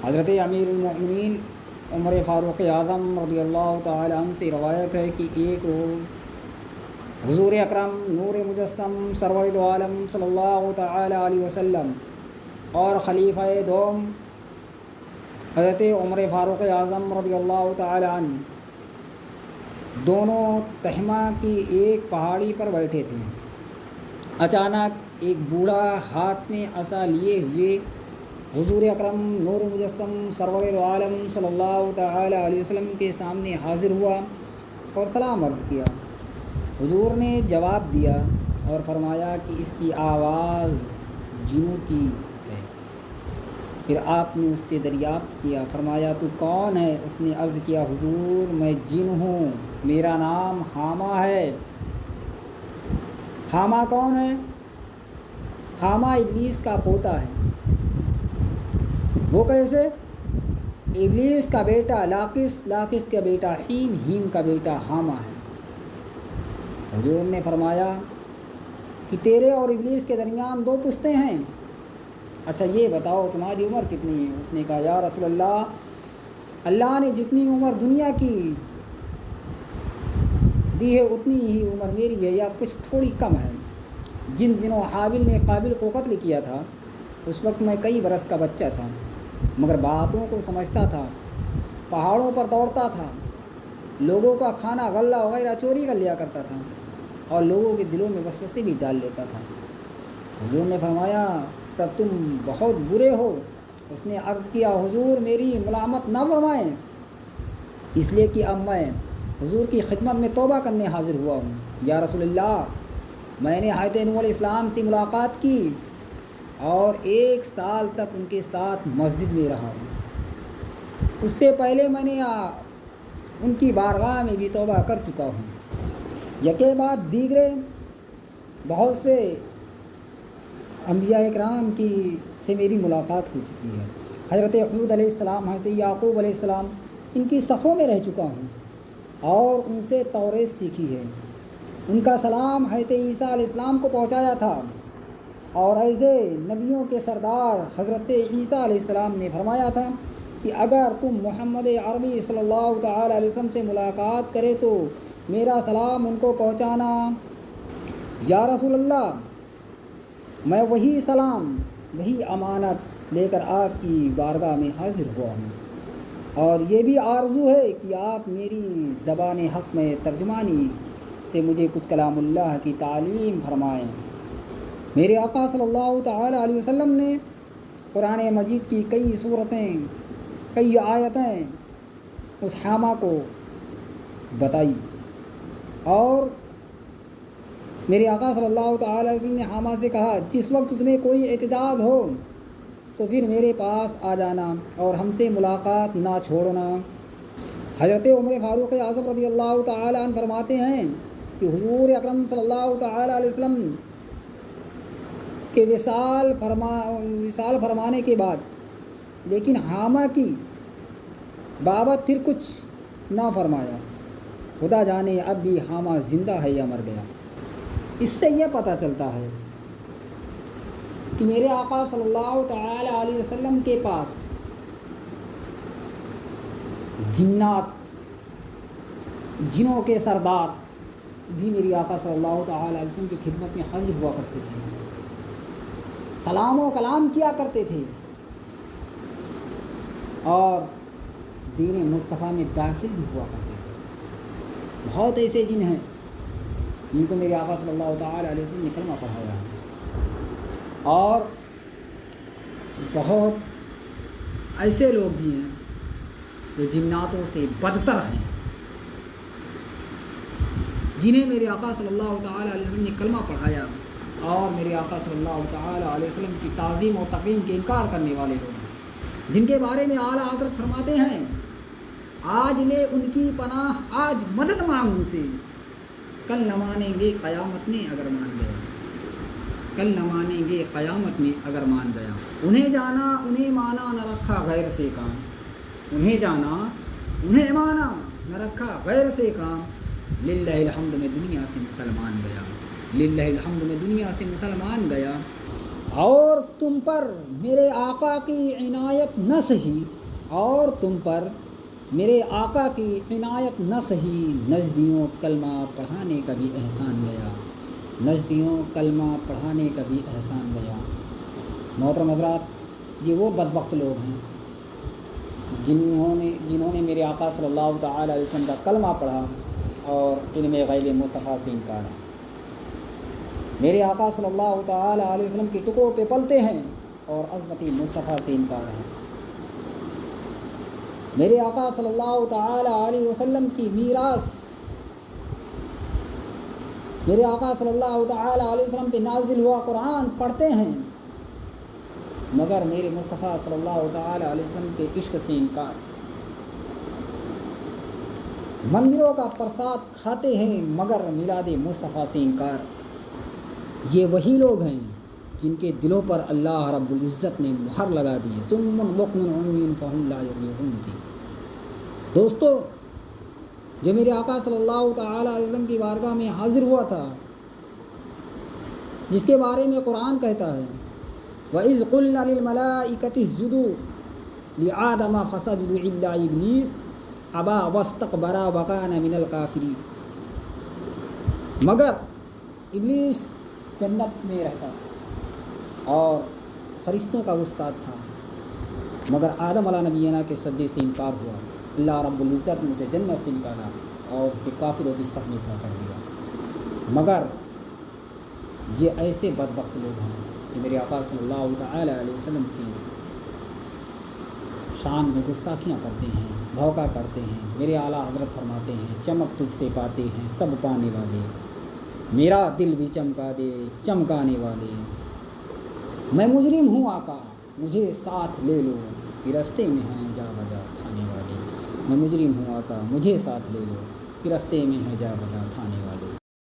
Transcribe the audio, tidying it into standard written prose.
حضرت امیر المؤمنین عمر فاروق اعظم رضی اللہ تعالی عنہ سے روایت ہے کہ ایک روز حضور اکرم نور مجسم سرور دو عالم صلی اللہ تعالی علیہ وسلم اور خلیفہ دوم حضرت عمر فاروق اعظم رضی اللہ تعالی عنہ دونوں تہمہ کی ایک پہاڑی پر بیٹھے تھے۔ اچانک ایک بوڑھا ہاتھ میں عصا لیے ہوئے حضور اکرم نور مجسم سرور دو عالم صلی اللہ تعالی علیہ وسلم کے سامنے حاضر ہوا اور سلام عرض کیا۔ حضور نے جواب دیا اور فرمایا کہ اس کی آواز جنوں کی ہے۔ پھر آپ نے اس سے دریافت کیا، فرمایا تو کون ہے؟ اس نے عرض کیا، حضور میں جن ہوں، میرا نام حامہ ہے۔ حامہ کون ہے؟ حامہ ابلیس کا پوتا ہے۔ وہ کیسے؟ ابلیس کا بیٹا لاقس، لاقس کا بیٹا ہیم، ہیم کا بیٹا حامہ ہے۔ حضور نے فرمایا کہ تیرے اور ابلیس کے درمیان 2 پشتیں ہیں، اچھا یہ بتاؤ تمہاری عمر کتنی ہے؟ اس نے کہا، یا رسول اللہ، اللہ نے جتنی عمر دنیا کی دی ہے اتنی ہی عمر میری ہے، یا کچھ تھوڑی کم ہے۔ جن دنوں حابل نے قابل کو قتل کیا تھا اس وقت میں کئی برس کا بچہ تھا، مگر باتوں کو سمجھتا تھا، پہاڑوں پر دوڑتا تھا، لوگوں کا کھانا غلہ وغیرہ چوری کر لیا کرتا تھا اور لوگوں کے دلوں میں وسوسے بھی ڈال لیتا تھا۔ حضور نے فرمایا، تب تم بہت برے ہو۔ اس نے عرض کیا، حضور میری ملامت نہ فرمائیں، اس لیے کہ اب میں حضور کی خدمت میں توبہ کرنے حاضر ہوا ہوں۔ یا رسول اللہ، میں نے حضرت نوح علیہ السلام سے ملاقات کی اور 1 سال تک ان کے ساتھ مسجد میں رہا ہوں۔ اس سے پہلے میں نے ان کی بارگاہ میں بھی توبہ کر چکا ہوں۔ یکے بعد دیگرے بہت سے انبیاء اکرام سے میری ملاقات ہو چکی ہے۔ حضرت حود علیہ السلام، حضرت یعقوب علیہ السلام، ان کی صفوں میں رہ چکا ہوں اور ان سے توریت سیکھی ہے۔ ان کا سلام حضرت عیسیٰ علیہ السلام کو پہنچایا تھا، اور ایسے نبیوں کے سردار حضرت عیسیٰ علیہ السلام نے فرمایا تھا کہ اگر تم محمد عربی صلی اللہ تعالی علیہ وسلم سے ملاقات کرے تو میرا سلام ان کو پہنچانا۔ یا رسول اللہ، میں وہی سلام، وہی امانت لے کر آپ کی بارگاہ میں حاضر ہوا ہوں، اور یہ بھی آرزو ہے کہ آپ میری زبان حق میں ترجمانی سے مجھے کچھ کلام اللہ کی تعلیم فرمائیں۔ میرے آقا صلی اللہ تعالی علیہ وسلم نے قرآن مجید کی کئی صورتیں، کئی آیتیں اس حامہ کو بتائی، اور میرے آقا صلی اللہ تعالی علیہ وسلم نے حامہ سے کہا، جس وقت تمہیں کوئی اعتراض ہو تو پھر میرے پاس آ جانا اور ہم سے ملاقات نہ چھوڑنا۔ حضرت عمر فاروق اعظم رضی اللہ تعالی عنہ فرماتے ہیں کہ حضور اکرم صلی اللہ تعالی علیہ وسلم کے وصال فرمانے کے بعد لیکن حامہ کی بابت پھر کچھ نہ فرمایا۔ خدا جانے اب بھی حامہ زندہ ہے یا مر گیا۔ اس سے یہ پتہ چلتا ہے کہ میرے آقا صلی اللہ تعالی علیہ وسلم کے پاس جنات، جنوں کے سردار بھی میرے آقا صلی اللہ تعالی علیہ وسلم کی خدمت میں حاضر ہوا کرتے تھے، سلام و کلام کیا کرتے تھے، اور دین مصطفیٰ میں داخل بھی ہوا کرتے تھے۔ بہت ایسے جن ہیں جن کو میرے آقا صلی اللہ تعالی علیہ وسلم نے کلمہ پڑھایا ہے، اور بہت ایسے لوگ بھی ہیں جو جناتوں سے بدتر ہیں، جنہیں میرے آقا صلی اللہ تعالی علیہ وسلم نے کلمہ پڑھایا، اور میرے آقا صلی اللہ تعالی علیہ وسلم کی تعظیم و تقدیم کے انکار کرنے والے لوگ ہیں، جن کے بارے میں اعلیٰ حضرت فرماتے ہیں، آج لے ان کی پناہ، آج مدد مانگ ان سے، کل نہ مانیں گے قیامت میں اگر مان گیا، کل نہ مانیں گے قیامت میں اگر مان گیا۔ انہیں جانا انہیں مانا، نہ رکھا غیر سے کام، انہیں جانا انہیں مانا، نہ رکھا غیر سے کام، للہ الحمد میں دنیا سے مسلمان گیا، للہ الحمد میں دنیا سے مسلمان گیا۔ اور تم پر میرے آقا کی عنایت نہ سہی، اور تم پر میرے آقا کی عنایت نہ سہی، نزدیوں کلمہ پڑھانے کا بھی احسان گیا، نزدیوں کلمہ پڑھانے کا بھی احسان گیا۔ محترم حضرات، یہ وہ بدبخت لوگ ہیں جنہوں نے میرے آقا صلی اللہ تعالی علیہ وسلم کا کلمہ پڑھا اور علم غیب مصطفیٰ سے انکار ہے۔ میرے آقا صلی اللہ تعالی علیہ وسلم کے ٹکڑوں پہ پلتے ہیں اور عظمتی مصطفیٰ سے انکار ہے۔ میرے آقا صلی اللہ تعالی علیہ وسلم کی میراث، میرے آقا صلی اللہ تعالی علیہ وسلم پہ نازل ہوا قرآن پڑھتے ہیں، مگر میرے مصطفیٰ صلی اللہ تعالی علیہ وسلم کے عشق سے انکار۔ مندروں کا پرساد کھاتے ہیں مگر میلاد مصطفیٰ سے انکار۔ یہ وہی لوگ ہیں جن کے دلوں پر اللہ رب العزت نے مہر لگا دی ہے، صم بکم عمی فہم لا یرجعون کی۔ دوستو، جو میرے آقا صلی اللہ تعالی علیہ وسلم کی بارگاہ میں حاضر ہوا تھا، جس کے بارے میں قرآن کہتا ہے وَإِذْ قُلْنَا لِلْمَلَائِكَةِ اسْجُدُوا لِآدَمَ فَسَجَدُوا إِلَّا إِبْلِيسَ أَبَىٰ وَاسْتَكْبَرَ وَكَانَ مِنَ الْكَافِرِينَ۔ مگر ابلیس جنت میں رہتا اور فرشتوں کا استاد تھا، مگر آدم علیہ نبینا کے سجدے سے انکار ہوا، اللہ رب العزت نے اسے جنت سے نکالا اور اس کے کافروں کی صف میں کھڑا کر دیا۔ مگر یہ ایسے بدبخت لوگ ہیں کہ میرے آقا صلی اللہ تعالی علیہ وسلم کی شان میں گستاخیاں کرتے ہیں، دھوکہ کرتے ہیں۔ میرے اعلیٰ حضرت فرماتے ہیں چمک تجھ سے پاتے ہیں سب پانے والے، میرا دل بھی چمکا دے چمکانے والے۔ میں مجرم ہوں آقا مجھے ساتھ لے لو، کہ رستے میں ہیں جا بجا تھانے والے۔ میں مجرم ہوں آقا مجھے ساتھ لے لو، کہ رستے میں ہیں جا بجا تھانے والے۔